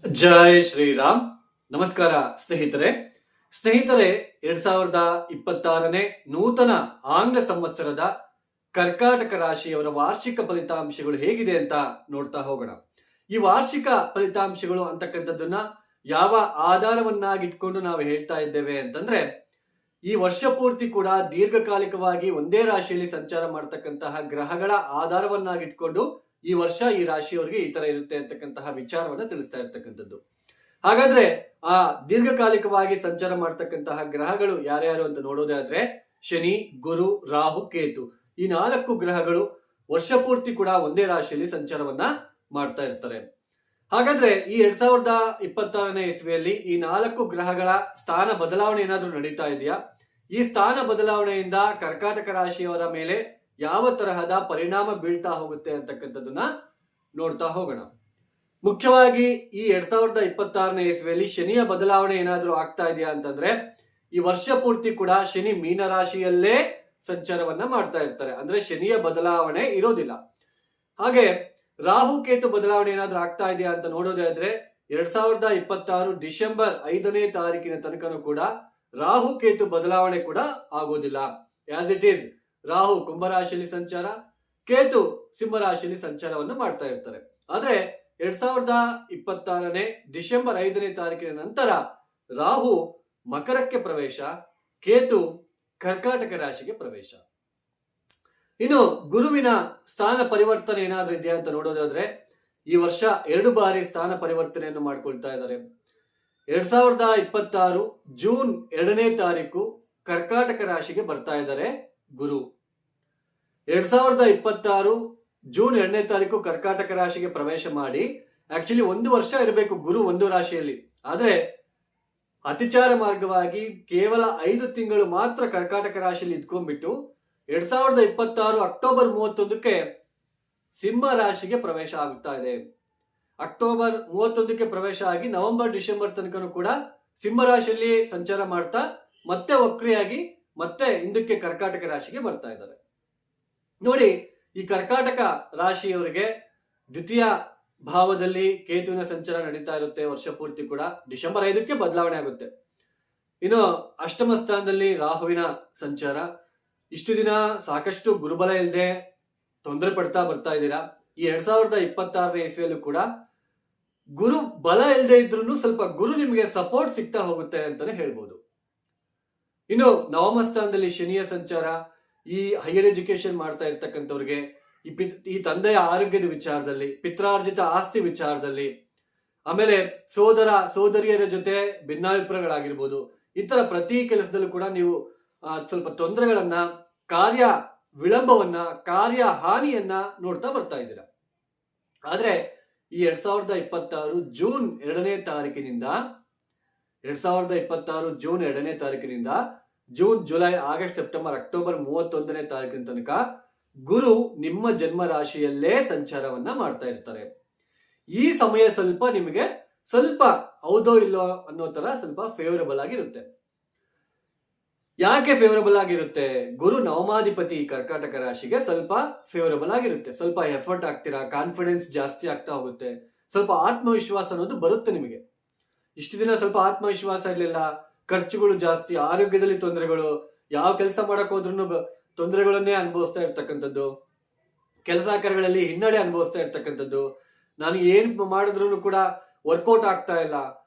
ಜೈ ಶ್ರೀರಾಮ್. ನಮಸ್ಕಾರ ಸ್ನೇಹಿತರೆ. 2026ನೇ ನೂತನ ಆಂಗ್ಲ ಸಂವತ್ಸರದ ಕರ್ಕಾಟಕ ರಾಶಿಯವರ ವಾರ್ಷಿಕ ಫಲಿತಾಂಶಗಳು ಹೇಗಿದೆ ಅಂತ ನೋಡ್ತಾ ಹೋಗೋಣ. ಈ ವಾರ್ಷಿಕ ಫಲಿತಾಂಶಗಳು ಅಂತಕ್ಕಂಥದ್ದನ್ನ ಯಾವ ಆಧಾರವನ್ನಾಗಿಟ್ಕೊಂಡು ನಾವು ಹೇಳ್ತಾ ಇದ್ದೇವೆ ಅಂತಂದ್ರೆ, ಈ ವರ್ಷ ಪೂರ್ತಿ ಕೂಡ ದೀರ್ಘಕಾಲಿಕವಾಗಿ ಒಂದೇ ರಾಶಿಯಲ್ಲಿ ಸಂಚಾರ ಮಾಡ್ತಕ್ಕಂತಹ ಗ್ರಹಗಳ ಆಧಾರವನ್ನಾಗಿಟ್ಕೊಂಡು ಈ ವರ್ಷ ಈ ರಾಶಿಯವರಿಗೆ ಈ ತರ ಇರುತ್ತೆ ಅಂತಕ್ಕಂತಹ ವಿಚಾರವನ್ನ ತಿಳಿಸ್ತಾ ಇರ್ತಕ್ಕಂಥದ್ದು. ಹಾಗಾದ್ರೆ ಆ ದೀರ್ಘಕಾಲಿಕವಾಗಿ ಸಂಚಾರ ಮಾಡ್ತಕ್ಕಂತಹ ಗ್ರಹಗಳು ಯಾರ್ಯಾರು ಅಂತ ನೋಡೋದಾದ್ರೆ, ಶನಿ, ಗುರು, ರಾಹು, ಕೇತು ಈ 4 ಗ್ರಹಗಳು ವರ್ಷ ಪೂರ್ತಿ ಕೂಡ ಒಂದೇ ರಾಶಿಯಲ್ಲಿ ಸಂಚಾರವನ್ನ ಮಾಡ್ತಾ ಇರ್ತಾರೆ. ಹಾಗಾದ್ರೆ ಈ 2026ನೇ ಇಸ್ವಿಯಲ್ಲಿ ಈ 4 ಗ್ರಹಗಳ ಸ್ಥಾನ ಬದಲಾವಣೆ ಏನಾದ್ರೂ ನಡೀತಾ ಇದೆಯಾ? ಈ ಸ್ಥಾನ ಬದಲಾವಣೆಯಿಂದ ಕರ್ಕಾಟಕ ರಾಶಿಯವರ ಮೇಲೆ ಯಾವ ತರಹದ ಪರಿಣಾಮ ಬೀಳ್ತಾ ಹೋಗುತ್ತೆ ಅಂತಕ್ಕಂಥದ್ದನ್ನ ನೋಡ್ತಾ ಹೋಗೋಣ. ಮುಖ್ಯವಾಗಿ ಈ 2026ನೇ ಇಸ್ವಿಯಲ್ಲಿ ಶನಿಯ ಬದಲಾವಣೆ ಏನಾದ್ರೂ ಆಗ್ತಾ ಇದೆಯಾ ಅಂತಂದ್ರೆ, ಈ ವರ್ಷ ಪೂರ್ತಿ ಕೂಡ ಶನಿ ಮೀನ ರಾಶಿಯಲ್ಲೇ ಸಂಚಾರವನ್ನ ಮಾಡ್ತಾ ಇರ್ತಾರೆ. ಅಂದ್ರೆ ಶನಿಯ ಬದಲಾವಣೆ ಇರೋದಿಲ್ಲ. ಹಾಗೆ ರಾಹು ಕೇತು ಬದಲಾವಣೆ ಏನಾದ್ರೂ ಆಗ್ತಾ ಇದೆಯಾ ಅಂತ ನೋಡೋದಾದ್ರೆ, 2026 ಡಿಸೆಂಬರ್ 5ನೇ ತಾರೀಕಿನ ತನಕನೂ ಕೂಡ ರಾಹು ಕೇತು ಬದಲಾವಣೆ ಕೂಡ ಆಗೋದಿಲ್ಲ. ಆಸ್ ಇಟ್ ಈಸ್ ರಾಹು ಕುಂಭರಾಶಿಯಲ್ಲಿ ಸಂಚಾರ, ಕೇತು ಸಿಂಹ ರಾಶಿಯಲ್ಲಿ ಸಂಚಾರವನ್ನು ಮಾಡ್ತಾ ಇರ್ತಾರೆ. ಆದ್ರೆ 2026ನೇ ಡಿಸೆಂಬರ್ 5ನೇ ತಾರೀಕಿನ ನಂತರ ರಾಹು ಮಕರಕ್ಕೆ ಪ್ರವೇಶ, ಕೇತು ಕರ್ಕಾಟಕ ರಾಶಿಗೆ ಪ್ರವೇಶ. ಇನ್ನು ಗುರುವಿನ ಸ್ಥಾನ ಪರಿವರ್ತನೆ ಏನಾದ್ರೂ ಇದೆಯಾ ಅಂತ ನೋಡೋದಾದ್ರೆ, ಈ ವರ್ಷ 2 ಬಾರಿ ಸ್ಥಾನ ಪರಿವರ್ತನೆಯನ್ನು ಮಾಡ್ಕೊಳ್ತಾ ಇದ್ದಾರೆ. 2026 ಜೂನ್ 2ನೇ ತಾರೀಕು ಕರ್ಕಾಟಕ ರಾಶಿಗೆ ಬರ್ತಾ ಇದ್ದಾರೆ ಗುರು. 2026 ಜೂನ್ 2ನೇ ತಾರೀಕು ಕರ್ಕಾಟಕ ರಾಶಿಗೆ ಪ್ರವೇಶ ಮಾಡಿ ಆಕ್ಚುಲಿ 1 ವರ್ಷ ಇರಬೇಕು ಗುರು ಒಂದು ರಾಶಿಯಲ್ಲಿ. ಆದ್ರೆ ಅತಿಚಾರ ಮಾರ್ಗವಾಗಿ ಕೇವಲ 5 ತಿಂಗಳು ಮಾತ್ರ ಕರ್ಕಾಟಕ ರಾಶಿಯಲ್ಲಿ ಇದ್ಕೊಂಡ್ಬಿಟ್ಟು 2026 ಅಕ್ಟೋಬರ್ 31ಕ್ಕೆ ಸಿಂಹ ರಾಶಿಗೆ ಪ್ರವೇಶ ಆಗುತ್ತಾ ಇದೆ. ಅಕ್ಟೋಬರ್ 31ಕ್ಕೆ ಪ್ರವೇಶ ಆಗಿ ನವೆಂಬರ್ ಡಿಸೆಂಬರ್ ತನಕನೂ ಕೂಡ ಸಿಂಹ ರಾಶಿಯಲ್ಲಿ ಸಂಚಾರ ಮಾಡ್ತಾ ಮತ್ತೆ ವಕ್ರಿಯಾಗಿ ಮತ್ತೆ ಹಿಂದಕ್ಕೆ ಕರ್ಕಾಟಕ ರಾಶಿಗೆ ಬರ್ತಾ ಇದ್ದಾರೆ. ನೋಡಿ, ಈ ಕರ್ಕಾಟಕ ರಾಶಿಯವರಿಗೆ ದ್ವಿತೀಯ ಭಾವದಲ್ಲಿ ಕೇತುವಿನ ಸಂಚಾರ ನಡೀತಾ ಇರುತ್ತೆ. ವರ್ಷ ಪೂರ್ತಿ ಕೂಡ ಡಿಸೆಂಬರ್ 5ಕ್ಕೆ ಬದಲಾವಣೆ ಆಗುತ್ತೆ. ಇನ್ನು ಅಷ್ಟಮ ಸ್ಥಾನದಲ್ಲಿ ರಾಹುವಿನ ಸಂಚಾರ. ಇಷ್ಟು ದಿನ ಸಾಕಷ್ಟು ಗುರುಬಲ ಇಲ್ಲದೆ ತೊಂದರೆ ಪಡ್ತಾ ಬರ್ತಾ ಇದ್ದೀರಾ. ಈ 2026ನೇ ಇಸ್ವಿಯಲ್ಲೂ ಕೂಡ ಗುರು ಬಲ ಇಲ್ಲದೆ ಇದ್ರೂ ಸ್ವಲ್ಪ ಗುರು ನಿಮಗೆ ಸಪೋರ್ಟ್ ಸಿಗ್ತಾ ಹೋಗುತ್ತೆ ಅಂತಾನೆ ಹೇಳ್ಬೋದು. ಇನ್ನು ನವಮ ಸ್ಥಾನದಲ್ಲಿ ಶನಿಯ ಸಂಚಾರ. ಈ ಹೈಯರ್ ಎಜುಕೇಶನ್ ಮಾಡ್ತಾ ಇರ್ತಕ್ಕಂಥವ್ರಿಗೆ ಈ ತಂದೆಯ ಆರೋಗ್ಯದ ವಿಚಾರದಲ್ಲಿ, ಪಿತ್ರಾರ್ಜಿತ ಆಸ್ತಿ ವಿಚಾರದಲ್ಲಿ, ಆಮೇಲೆ ಸೋದರ ಸೋದರಿಯರ ಜೊತೆ ಭಿನ್ನಾಭಿಪ್ರಾಯಗಳಾಗಿರ್ಬೋದು, ಈ ತರ ಪ್ರತಿ ಕೆಲಸದಲ್ಲೂ ಕೂಡ ನೀವು ಸ್ವಲ್ಪ ತೊಂದರೆಗಳನ್ನ, ಕಾರ್ಯ ವಿಳಂಬವನ್ನ, ಕಾರ್ಯ ಹಾನಿಯನ್ನ ನೋಡ್ತಾ ಬರ್ತಾ ಇದ್ದೀರಾ. ಆದ್ರೆ ಈ 2026 ಜೂನ್ 2ನೇ ತಾರೀಕಿನಿಂದ 2026 ಜೂನ್ 2ನೇ ತಾರೀಕಿನಿಂದ June, July, August, September, October 31ನೇ ತಾರೀಕಿನ ತನಕ ಗುರು ನಿಮ್ಮ ಜನ್ಮ ರಾಶಿಯಲ್ಲೇ ಸಂಚಾರವನ್ನ ಮಾಡ್ತಾ ಇರ್ತಾರೆ. ಈ ಸಮಯ ಸ್ವಲ್ಪ ನಿಮಗೆ ಸ್ವಲ್ಪ ಹೌದೋ ಇಲ್ಲೋ ಅನ್ನೋ ತರ ಸ್ವಲ್ಪ ಫೇವರಬಲ್ ಆಗಿರುತ್ತೆ. ಯಾಕೆ ಫೇವರಬಲ್ ಆಗಿರುತ್ತೆ? ಗುರು ನವಮಾಧಿಪತಿ ಕರ್ಕಾಟಕ ರಾಶಿಗೆ ಸ್ವಲ್ಪ ಫೇವರಬಲ್ ಆಗಿರುತ್ತೆ. ಸ್ವಲ್ಪ ಎಫರ್ಟ್ ಆಗ್ತೀರಾ, ಕಾನ್ಫಿಡೆನ್ಸ್ ಜಾಸ್ತಿ ಆಗ್ತಾ ಹೋಗುತ್ತೆ, ಸ್ವಲ್ಪ ಆತ್ಮವಿಶ್ವಾಸ ಅನ್ನೋದು ಬರುತ್ತೆ ನಿಮಗೆ. ಇಷ್ಟು ದಿನ ಸ್ವಲ್ಪ ಆತ್ಮವಿಶ್ವಾಸ ಇರಲಿಲ್ಲ, ಖರ್ಚುಗಳು ಜಾಸ್ತಿ, ಆರೋಗ್ಯದಲ್ಲಿ ತೊಂದರೆಗಳು, ಯಾವ ಕೆಲಸ ಮಾಡಕ್ ಹೋದ್ರೂ ತೊಂದರೆಗಳನ್ನೇ ಅನುಭವಿಸ್ತಾ ಇರ್ತಕ್ಕಂಥದ್ದು, ಕೆಲಸ ಕಾರ್ಯಗಳಲ್ಲಿ ಹಿನ್ನಡೆ ಅನುಭವಿಸ್ತಾ ಇರ್ತಕ್ಕಂಥದ್ದು, ನಾನು ಏನ್ ಮಾಡಿದ್ರು ಕೂಡ ವರ್ಕೌಟ್ ಆಗ್ತಾ ಇಲ್ಲ,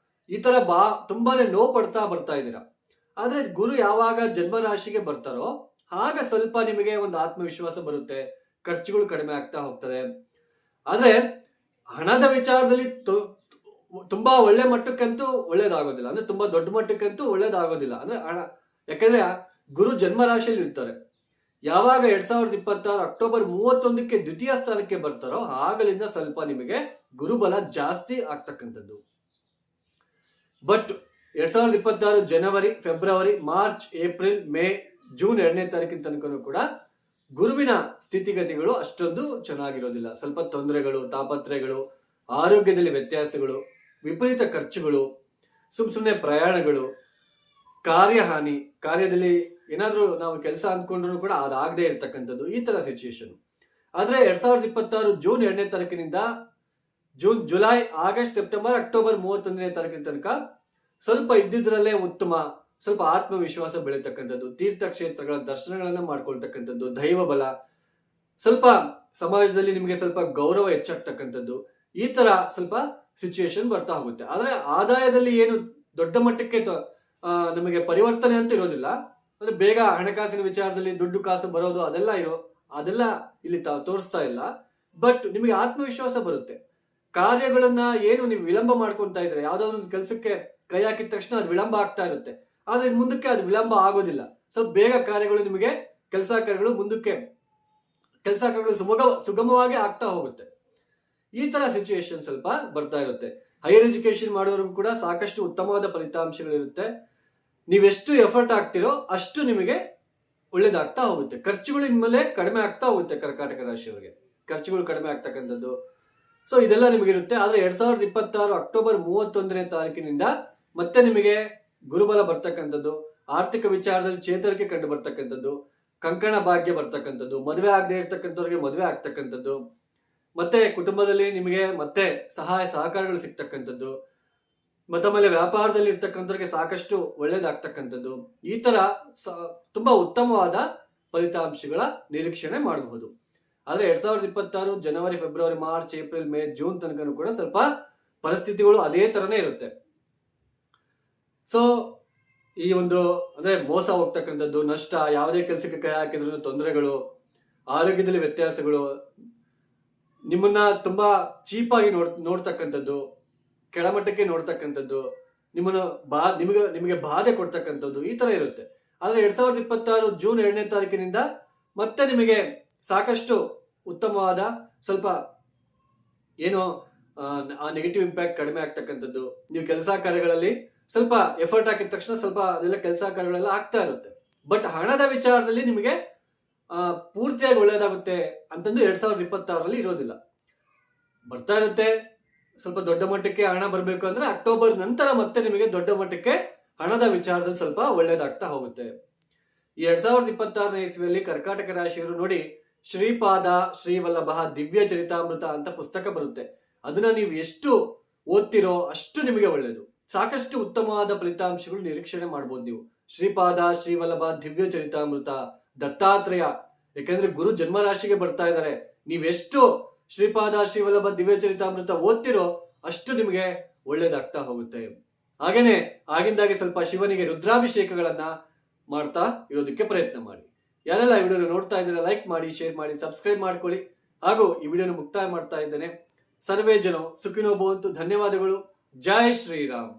ಈ ತರ ತುಂಬಾನೇ ನೋವು ಪಡ್ತಾ ಬರ್ತಾ ಇದ್ದೀರಾ. ಆದ್ರೆ ಗುರು ಯಾವಾಗ ಜನ್ಮ ರಾಶಿಗೆ ಬರ್ತಾರೋ ಆಗ ಸ್ವಲ್ಪ ನಿಮಗೆ ಒಂದು ಆತ್ಮವಿಶ್ವಾಸ ಬರುತ್ತೆ, ಖರ್ಚುಗಳು ಕಡಿಮೆ ಆಗ್ತಾ ಹೋಗ್ತದೆ. ಆದ್ರೆ ಹಣದ ವಿಚಾರದಲ್ಲಿ ತುಂಬಾ ಒಳ್ಳೆ ಮಟ್ಟಕ್ಕಂತೂ ಒಳ್ಳೇದಾಗೋದಿಲ್ಲ, ಅಂದ್ರೆ ತುಂಬಾ ದೊಡ್ಡ ಮಟ್ಟಕ್ಕಂತೂ ಒಳ್ಳೇದಾಗೋದಿಲ್ಲ. ಅಂದ್ರೆ ಯಾಕಂದ್ರೆ ಗುರು ಜನ್ಮ ರಾಶಿಯಲ್ಲಿ ಇರ್ತಾರೆ. ಯಾವಾಗ 2026 ಅಕ್ಟೋಬರ್ 31ಕ್ಕೆ ದ್ವಿತೀಯ ಸ್ಥಾನಕ್ಕೆ ಬರ್ತಾರೋ ಆಗಲಿಂದ ಸ್ವಲ್ಪ ನಿಮಗೆ ಗುರುಬಲ ಜಾಸ್ತಿ ಆಗ್ತಕ್ಕಂಥದ್ದು. ಬಟ್ 2026 ಜನವರಿ, February, March, April, May, June 2ನೇ ತಾರೀಕಿನ ತನಕನೂ ಕೂಡ ಗುರುವಿನ ಸ್ಥಿತಿಗತಿಗಳು ಅಷ್ಟೊಂದು ಚೆನ್ನಾಗಿರೋದಿಲ್ಲ. ಸ್ವಲ್ಪ ತೊಂದರೆಗಳು, ತಾಪತ್ರಯಗಳು, ಆರೋಗ್ಯದಲ್ಲಿ ವ್ಯತ್ಯಾಸಗಳು, ವಿಪರೀತ ಖರ್ಚುಗಳು, ಸುಮ್ಮನೆ ಪ್ರಯಾಣಗಳು, ಕಾರ್ಯಹಾನಿ, ಕಾರ್ಯದಲ್ಲಿ ಏನಾದ್ರೂ ನಾವು ಕೆಲಸ ಅಂದ್ಕೊಂಡ್ರು ಕೂಡ ಅದಾಗದೇ ಇರ್ತಕ್ಕಂಥದ್ದು, ಈ ತರ ಸಿಚುಯೇಷನ್. ಆದ್ರೆ 2026 ಜೂನ್ 2ನೇ ತಾರೀಕಿನಿಂದ June, July, August, September, October 31ನೇ ತಾರೀಕಿನ ತನಕ ಸ್ವಲ್ಪ ಇದ್ದಿದ್ರಲ್ಲೇ ಉತ್ತಮ, ಸ್ವಲ್ಪ ಆತ್ಮವಿಶ್ವಾಸ ಬೆಳೀತಕ್ಕಂಥದ್ದು, ತೀರ್ಥಕ್ಷೇತ್ರಗಳ ದರ್ಶನಗಳನ್ನ ಮಾಡ್ಕೊಳ್ತಕ್ಕಂಥದ್ದು, ದೈವ ಬಲ, ಸ್ವಲ್ಪ ಸಮಾಜದಲ್ಲಿ ನಿಮಗೆ ಸ್ವಲ್ಪ ಗೌರವ ಹೆಚ್ಚಾಗ್ತಕ್ಕಂಥದ್ದು, ಈ ತರ ಸ್ವಲ್ಪ ಸಿಚುಯೇಷನ್ ಬರ್ತಾ ಹೋಗುತ್ತೆ. ಆದ್ರೆ ಆದಾಯದಲ್ಲಿ ಏನು ದೊಡ್ಡ ಮಟ್ಟಕ್ಕೆ ನಮಗೆ ಪರಿವರ್ತನೆ ಅಂತ ಇರೋದಿಲ್ಲ. ಅಂದ್ರೆ ಬೇಗ ಹಣಕಾಸಿನ ವಿಚಾರದಲ್ಲಿ ದುಡ್ಡು ಕಾಸು ಬರೋದು ಅದೆಲ್ಲ ಇಲ್ಲಿ ತೋರಿಸ್ತಾ ಇಲ್ಲ. ಬಟ್ ನಿಮಗೆ ಆತ್ಮವಿಶ್ವಾಸ ಬರುತ್ತೆ. ಕಾರ್ಯಗಳನ್ನ ಏನು ನೀವು ವಿಳಂಬ ಮಾಡ್ಕೊಂತಾ ಇದ್ರೆ, ಯಾವ್ದಾದ್ರು ಒಂದು ಕೆಲಸಕ್ಕೆ ಕೈ ಹಾಕಿದ ತಕ್ಷಣ ಅದು ವಿಳಂಬ ಆಗ್ತಾ ಇರುತ್ತೆ. ಆದ್ರೆ ಮುಂದಕ್ಕೆ ಅದು ವಿಳಂಬ ಆಗೋದಿಲ್ಲ. ಸ್ವಲ್ಪ ಬೇಗ ಕಾರ್ಯಗಳು ನಿಮಗೆ ಕೆಲಸ ಕಾರ್ಯಗಳು ಸುಗಮವಾಗಿ ಆಗ್ತಾ ಹೋಗುತ್ತೆ. ಈ ತರ ಸಿಚುಯೇಷನ್ ಸ್ವಲ್ಪ ಬರ್ತಾ ಇರುತ್ತೆ. ಹೈಯರ್ ಎಜುಕೇಶನ್ ಮಾಡೋರಿಗೂ ಕೂಡ ಸಾಕಷ್ಟು ಉತ್ತಮವಾದ ಫಲಿತಾಂಶಗಳಿರುತ್ತೆ. ನೀವೆಷ್ಟು ಎಫರ್ಟ್ ಹಾಕ್ತಿರೋ ಅಷ್ಟು ನಿಮಗೆ ಒಳ್ಳೇದಾಗ್ತಾ ಹೋಗುತ್ತೆ. ಖರ್ಚುಗಳು ಇನ್ಮೇಲೆ ಕಡಿಮೆ ಆಗ್ತಾ ಹೋಗುತ್ತೆ. ಕರ್ಕಾಟಕ ರಾಶಿಯವರಿಗೆ ಖರ್ಚುಗಳು ಕಡಿಮೆ ಆಗ್ತಕ್ಕಂಥದ್ದು, ಸೊ ಇದೆಲ್ಲ ನಿಮಗಿರುತ್ತೆ. ಆದ್ರೆ 2026 ಅಕ್ಟೋಬರ್ 31ನೇ ತಾರೀಕಿನಿಂದ ಮತ್ತೆ ನಿಮಗೆ ಗುರುಬಲ ಬರ್ತಕ್ಕಂಥದ್ದು, ಆರ್ಥಿಕ ವಿಚಾರದಲ್ಲಿ ಚೇತರಿಕೆ ಕಂಡು ಬರ್ತಕ್ಕಂಥದ್ದು, ಕಂಕಣ ಭಾಗ್ಯ ಬರ್ತಕ್ಕಂಥದ್ದು, ಮದುವೆ ಆಗದೆ ಇರ್ತಕ್ಕಂಥವ್ರಿಗೆ ಮದುವೆ ಆಗ್ತಕ್ಕಂಥದ್ದು, ಮತ್ತೆ ಕುಟುಂಬದಲ್ಲಿ ನಿಮಗೆ ಮತ್ತೆ ಸಹಾಯ ಸಹಕಾರಗಳು ಸಿಗ್ತಕ್ಕಂಥದ್ದು, ಆಮೇಲೆ ವ್ಯಾಪಾರದಲ್ಲಿ ಇರ್ತಕ್ಕಂಥವ್ರಿಗೆ ಸಾಕಷ್ಟು ಒಳ್ಳೇದಾಗ್ತಕ್ಕಂಥದ್ದು, ಈ ತರ ತುಂಬಾ ಉತ್ತಮವಾದ ಫಲಿತಾಂಶಗಳ ನಿರೀಕ್ಷಣೆ ಮಾಡಬಹುದು. ಆದ್ರೆ 2026 ಜನವರಿ, February, March, April, May, June ತನಕನೂ ಕೂಡ ಸ್ವಲ್ಪ ಪರಿಸ್ಥಿತಿಗಳು ಅದೇ ತರನೇ ಇರುತ್ತೆ. ಸೊ ಈ ಒಂದು ಅಂದ್ರೆ ಮೋಸ ಹೋಗ್ತಕ್ಕಂಥದ್ದು, ನಷ್ಟ, ಯಾವುದೇ ಕೆಲಸಕ್ಕೆ ಕೈ ಹಾಕಿದ್ರು ತೊಂದರೆಗಳು, ಆರೋಗ್ಯದಲ್ಲಿ ವ್ಯತ್ಯಾಸಗಳು, ನಿಮ್ಮನ್ನ ತುಂಬಾ ಚೀಪಾಗಿ ನೋಡ್ತಕ್ಕಂಥದ್ದು, ಕೆಳಮಟ್ಟಕ್ಕೆ ನೋಡ್ತಕ್ಕಂಥದ್ದು, ನಿಮಗೆ ಬಾಧೆ ಕೊಡ್ತಕ್ಕಂಥದ್ದು, ಈ ತರ ಇರುತ್ತೆ. ಆದ್ರೆ 2026 ಜೂನ್ 2ನೇ ತಾರೀಕಿನಿಂದ ಮತ್ತೆ ನಿಮಗೆ ಸಾಕಷ್ಟು ಉತ್ತಮವಾದ ಸ್ವಲ್ಪ ಏನು ಆ ನೆಗೆಟಿವ್ ಇಂಪ್ಯಾಕ್ಟ್ ಕಡಿಮೆ ಆಗ್ತಕ್ಕಂಥದ್ದು, ನೀವು ಕೆಲಸ ಕಾರ್ಯಗಳಲ್ಲಿ ಸ್ವಲ್ಪ ಎಫರ್ಟ್ ಹಾಕಿದ ತಕ್ಷಣ ಸ್ವಲ್ಪ ಅದೆಲ್ಲ ಕೆಲಸ ಕಾರ್ಯಗಳೆಲ್ಲ ಆಗ್ತಾ ಇರುತ್ತೆ. ಬಟ್ ಹಣದ ವಿಚಾರದಲ್ಲಿ ನಿಮಗೆ ಪೂರ್ತಿಯಾಗಿ ಒಳ್ಳೇದಾಗುತ್ತೆ ಅಂತಂದು 2026ರಲ್ಲಿ ಇರೋದಿಲ್ಲ. ಬರ್ತಾ ಇರುತ್ತೆ. ಸ್ವಲ್ಪ ದೊಡ್ಡ ಮಟ್ಟಕ್ಕೆ ಹಣ ಬರಬೇಕು ಅಂದ್ರೆ ಅಕ್ಟೋಬರ್ ನಂತರ ಮತ್ತೆ ನಿಮಗೆ ದೊಡ್ಡ ಮಟ್ಟಕ್ಕೆ ಹಣದ ವಿಚಾರದಲ್ಲಿ ಸ್ವಲ್ಪ ಒಳ್ಳೇದಾಗ್ತಾ ಹೋಗುತ್ತೆ. ಈ 2026ನೇ ಇಸ್ವಿಯಲ್ಲಿ ಕರ್ಕಾಟಕ ರಾಶಿಯವರು ನೋಡಿ, ಶ್ರೀಪಾದ ಶ್ರೀವಲ್ಲಭ ದಿವ್ಯ ಚರಿತಾಮೃತ ಅಂತ ಪುಸ್ತಕ ಬರುತ್ತೆ. ಅದನ್ನ ನೀವು ಎಷ್ಟು ಓದ್ತಿರೋ ಅಷ್ಟು ನಿಮಗೆ ಒಳ್ಳೇದು. ಸಾಕಷ್ಟು ಉತ್ತಮವಾದ ಫಲಿತಾಂಶಗಳು ನಿರೀಕ್ಷಣೆ ಮಾಡಬಹುದು ನೀವು. ಶ್ರೀಪಾದ ಶ್ರೀವಲ್ಲಭ ದಿವ್ಯ ಚರಿತಾಮೃತ, ದತ್ತಾತ್ರೇಯ, ಯಾಕಂದ್ರೆ ಗುರು ಜನ್ಮರಾಶಿಗೆ ಬರ್ತಾ ಇದ್ದಾರೆ. ನೀವೆಷ್ಟು ಶ್ರೀಪಾದ ಶ್ರೀವಲ್ಲಭ ದಿವ್ಯ ಚರಿತಾಮೃತ ಓದ್ತಿರೋ ಅಷ್ಟು ನಿಮಗೆ ಒಳ್ಳೇದಾಗ್ತಾ ಹೋಗುತ್ತೆ. ಹಾಗೇನೆ ಆಗಿಂದಾಗೆ ಸ್ವಲ್ಪ ಶಿವನಿಗೆ ರುದ್ರಾಭಿಷೇಕಗಳನ್ನ ಮಾಡ್ತಾ ಇರೋದಕ್ಕೆ ಪ್ರಯತ್ನ ಮಾಡಿ. ಯಾರೆಲ್ಲ ಈ ವಿಡಿಯೋನ ನೋಡ್ತಾ ಇದ್ದೀರಾ ಲೈಕ್ ಮಾಡಿ, ಶೇರ್ ಮಾಡಿ, ಸಬ್ಸ್ಕ್ರೈಬ್ ಮಾಡ್ಕೊಳ್ಳಿ. ಹಾಗೂ ಈ ವಿಡಿಯೋನ ಮುಕ್ತಾಯ ಮಾಡ್ತಾ ಇದ್ದೇನೆ. ಸರ್ವೇ ಜನ ಸುಖಿನೋ ಭವಂತು. ಧನ್ಯವಾದಗಳು. ಜೈ ಶ್ರೀರಾಮ್.